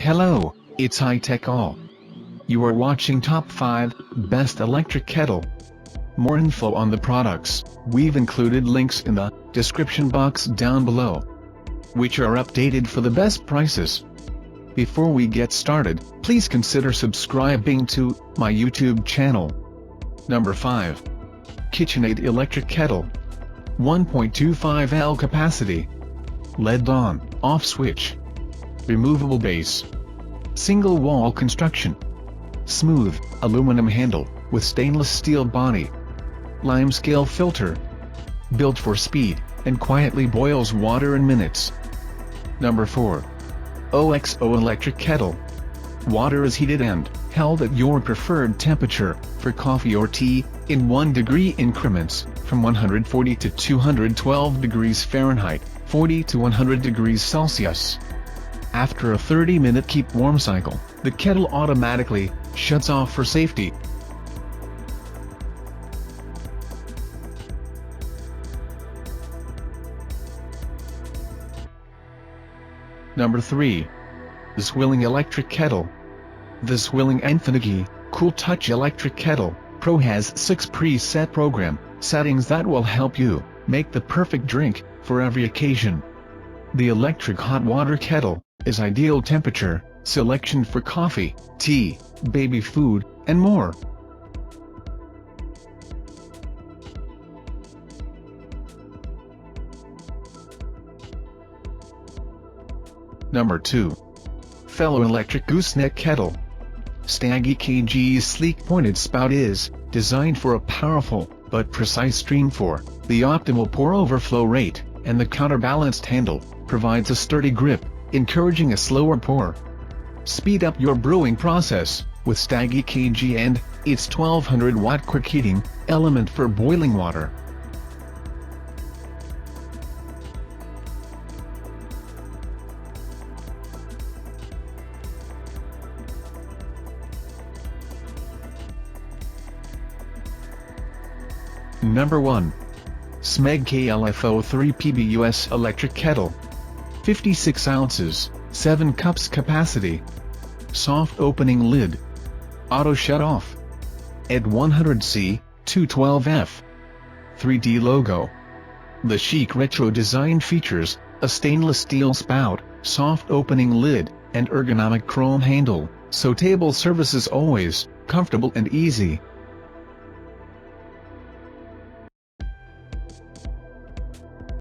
Hello, it's High Tech All. You are watching Top 5 Best Electric Kettle. More info on the products, we've included links in the description box down below, which are updated for the best prices. Before we get started, please consider subscribing to my YouTube channel. Number 5. KitchenAid Electric Kettle. 1.25 L capacity. LED on, off switch. Removable base. Single wall construction. Smooth, aluminum handle, with stainless steel body. Limescale filter. Built for speed, and quietly boils water in minutes. Number 4. OXO Electric Kettle. Water is heated and held at your preferred temperature, for coffee or tea, in 1-degree increments, from 140 to 212 degrees Fahrenheit, 40 to 100 degrees Celsius. After a 30-minute keep warm cycle, the kettle automatically shuts off for safety. Number 3. The Swilling Electric Kettle. The Swilling SMEGK Cool Touch Electric Kettle Pro has 6 preset program settings that will help you make the perfect drink for every occasion. The electric hot water kettle is ideal temperature selection for coffee, tea, baby food, and more. Number 2. Fellow Electric Gooseneck Kettle. Staggy KG's sleek pointed spout is designed for a powerful but precise stream for the optimal pour overflow rate, and the counterbalanced handle provides a sturdy grip, encouraging a slower pour. Speed up your brewing process with Staggy KG and its 1200-watt quick heating element for boiling water. Number 1. SMEGK LFO3 PBUS Electric Kettle. 56 ounces, 7 cups capacity. Soft opening lid. Auto shut off. ED 100C, 212F. 3D logo. The chic retro design features a stainless steel spout, soft opening lid, and ergonomic chrome handle, so table service is always comfortable and easy.